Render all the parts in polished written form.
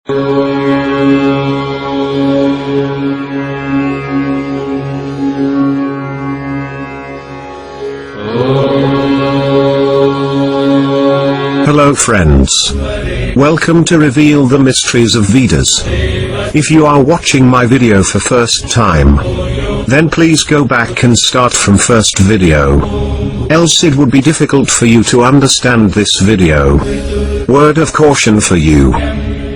Hello friends. Welcome to Reveal the Mysteries of Vedas. If you are watching my video for first time, then please go back and start from first video. Else it would be difficult for you to understand this video. Word of caution for you.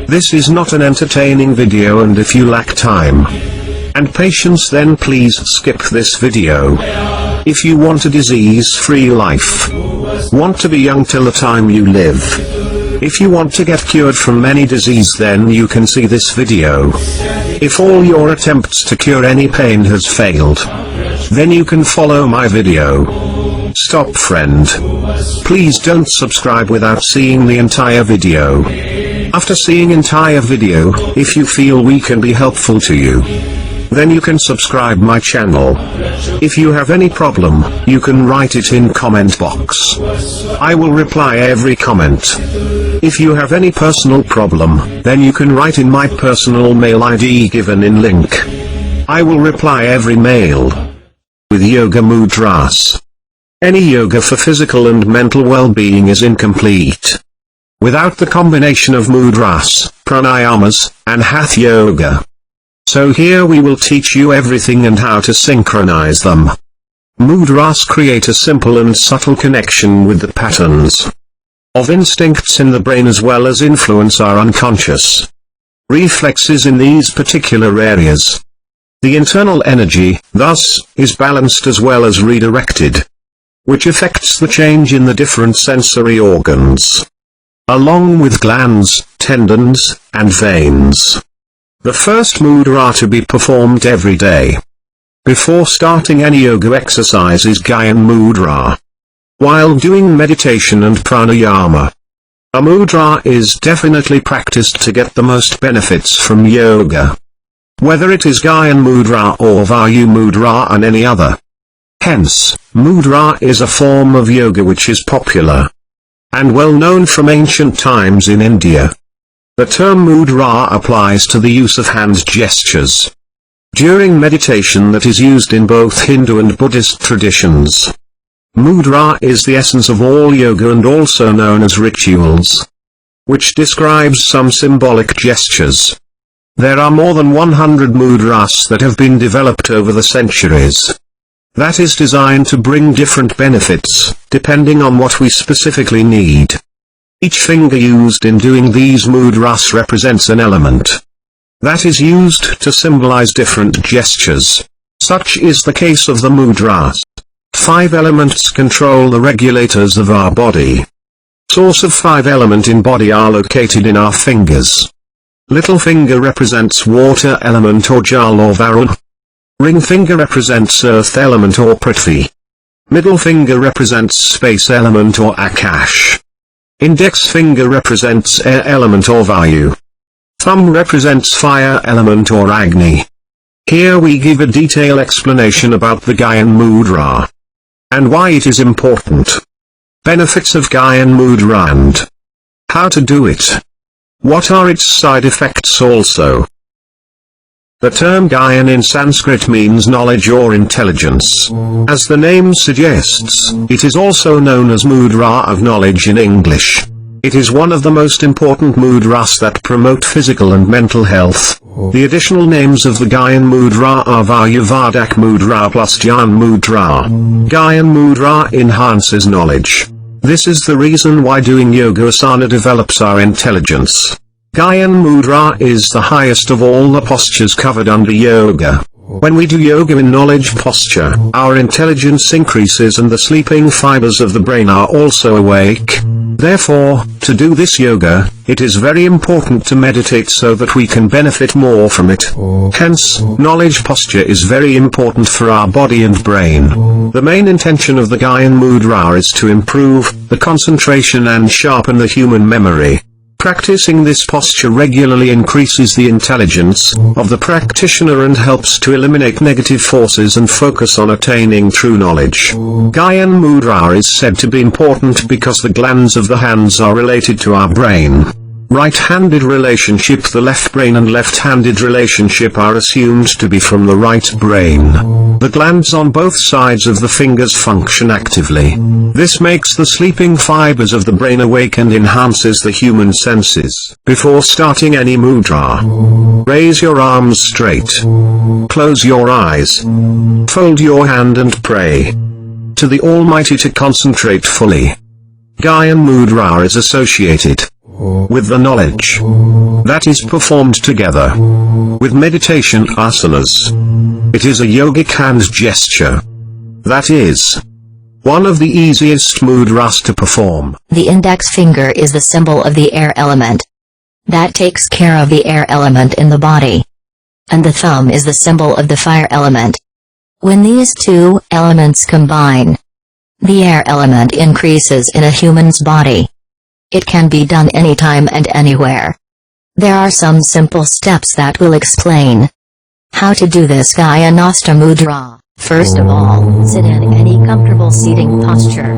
This is not an entertaining video, and if you lack time and patience, then please skip this video. If you want a disease-free life, want to be young till the time you live, if you want to get cured from any disease, then you can see this video. If all your attempts to cure any pain has failed, then you can follow my video. Stop, friend. Please don't subscribe without seeing the entire video. After seeing entire video, if you feel we can be helpful to you, then you can subscribe my channel. If you have any problem, you can write it in comment box. I will reply every comment. If you have any personal problem, then you can write in my personal mail ID given in link. I will reply every mail. With Yoga Mudras. Any yoga for physical and mental well-being is incomplete without the combination of Mudras, pranayamas, and Hatha yoga. So here we will teach you everything and how to synchronize them. Mudras create a simple and subtle connection with the patterns of instincts in the brain, as well as influence our unconscious reflexes in these particular areas. The internal energy, thus, is balanced as well as redirected, which affects the change in the different sensory organs, along with glands, tendons, and veins. The first mudra to be performed every day before starting any yoga exercise is GYAN mudra. While doing meditation and pranayama, a mudra is definitely practiced to get the most benefits from yoga, whether it is GYAN mudra or Vayu mudra and any other. Hence, mudra is a form of yoga which is popular and well known from ancient times in India. The term mudra applies to the use of hand gestures during meditation that is used in both Hindu and Buddhist traditions. Mudra is the essence of all yoga and also known as rituals, which describes some symbolic gestures. There are more than 100 mudras that have been developed over the centuries. That is designed to bring different benefits, depending on what we specifically need. Each finger used in doing these mudras represents an element that is used to symbolize different gestures. Such is the case of the mudras. 5 elements control the regulators of our body. Source of 5 element in body are located in our fingers. Little finger represents water element or Jal or Varun. Ring finger represents earth element or Prithvi. Middle finger represents space element or Akash. Index finger represents air element or Vayu. Thumb represents fire element or Agni. Here we give a detailed explanation about the GYAN mudra and why it is important. Benefits of GYAN mudra and how to do it. What are its side effects also? The term GYAN in Sanskrit means knowledge or intelligence. As the name suggests, it is also known as mudra of knowledge in English. It is one of the most important mudras that promote physical and mental health. The additional names of the GYAN mudra are VEDIC Mudra plus GYAN mudra. GYAN mudra enhances knowledge. This is the reason why doing yoga asana develops our intelligence. GYAN mudra is the highest of all the postures covered under yoga. When we do yoga in knowledge posture, our intelligence increases and the sleeping fibers of the brain are also awake. Therefore, to do this yoga, it is very important to meditate so that we can benefit more from it. Hence, knowledge posture is very important for our body and brain. The main intention of the GYAN mudra is to improve the concentration and sharpen the human memory. Practicing this posture regularly increases the intelligence of the practitioner and helps to eliminate negative forces and focus on attaining true knowledge. GYAN Mudra is said to be important because the glands of the hands are related to our brain. Right-handed relationship. The left brain and left-handed relationship are assumed to be from the right brain. The glands on both sides of the fingers function actively. This makes the sleeping fibers of the brain awake and enhances the human senses. Before starting any mudra, raise your arms straight. Close your eyes. Fold your hand and pray to the Almighty to concentrate fully. GYAN Mudra is associated with the knowledge that is performed together with meditation asanas. It is a yogic hand gesture. That is one of the easiest mudras to perform. The index finger is the symbol of the air element. That takes care of the air element in the body. And the thumb is the symbol of the fire element. When these two elements combine, the air element increases in a human's body. It can be done anytime and anywhere. There are some simple steps that will explain how to do this GYANASTA Mudra. First of all, sit in any comfortable seating posture,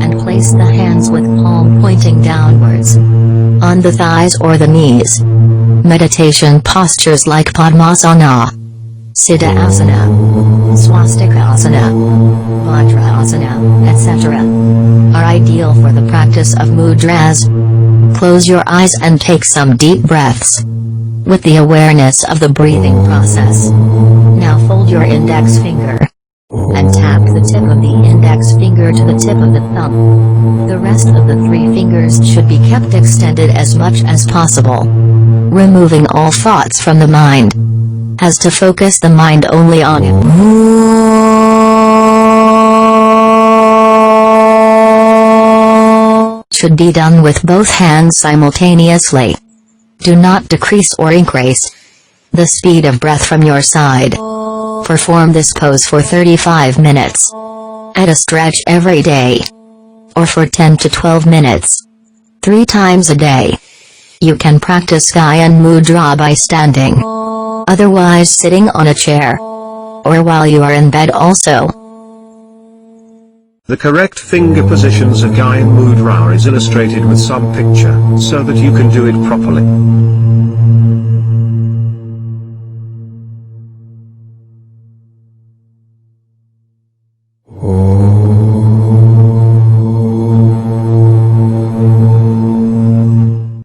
and place the hands with palm pointing downwards on the thighs or the knees. Meditation postures like Padmasana, Siddhasana, Swastikasana, Vajrasana, etc. are ideal for the practice of mudras. Close your eyes and take some deep breaths with the awareness of the breathing process. Now fold your index finger and tap the tip of the index finger to the tip of the thumb. The rest of the three fingers should be kept extended as much as possible. Removing all thoughts from the mind, as to focus the mind only on it. Should be done with both hands simultaneously. Do not decrease or increase the speed of breath from your side. Perform this pose for 35 minutes at a stretch every day, or for 10 to 12 minutes, 3 times a day. You can practice GYAN Mudra by standing, otherwise sitting on a chair, or while you are in bed also. The correct finger positions of GYAN Mudra is illustrated with some picture, so that you can do it properly.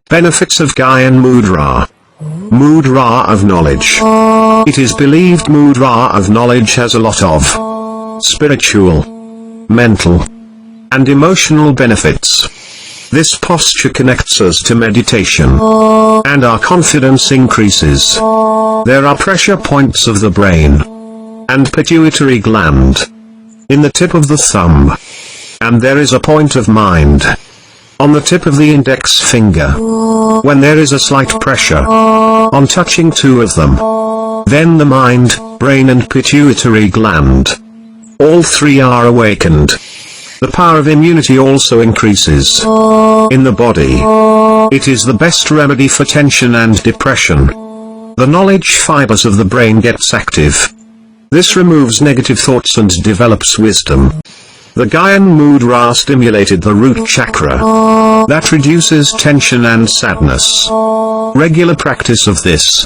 Benefits of GYAN Mudra. Mudra of knowledge. It is believed Mudra of knowledge has a lot of spiritual, mental, and emotional benefits. This posture connects us to meditation, and our confidence increases. There are pressure points of the brain and pituitary gland in the tip of the thumb, and there is a point of mind on the tip of the index finger. When there is a slight pressure on touching two of them, then the mind, brain and pituitary gland, all three are awakened. The power of immunity also increases in the body. It is the best remedy for tension and depression. The knowledge fibers of the brain gets active. This removes negative thoughts and develops wisdom. The GYAN Mudra stimulated the root chakra, that reduces tension and sadness. Regular practice of this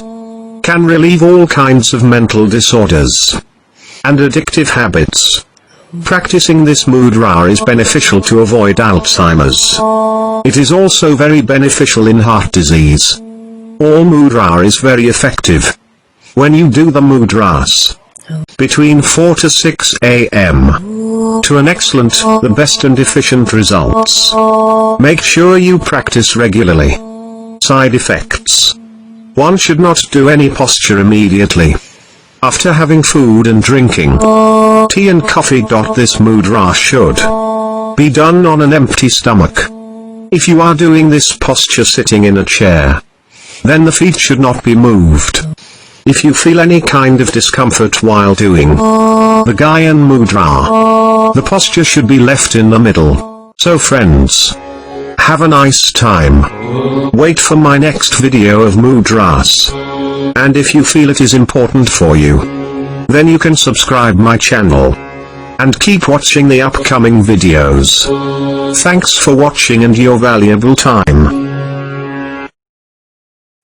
can relieve all kinds of mental disorders and addictive habits. Practicing this mudra is beneficial to avoid Alzheimer's. It is also very beneficial in heart disease. All mudra is very effective when you do the mudras between 4 to 6 a.m. to an excellent, the best and efficient results. Make sure you practice regularly. Side effects. One should not do any posture immediately after having food and drinking tea and coffee. This mudra should be done on an empty stomach. If you are doing this posture sitting in a chair, then the feet should not be moved. If you feel any kind of discomfort while doing the GYAN Mudra, the posture should be left in the middle. So friends, have a nice time. Wait for my next video of mudras. And if you feel it is important for you, then you can subscribe my channel and keep watching the upcoming videos. Thanks for watching and your valuable time.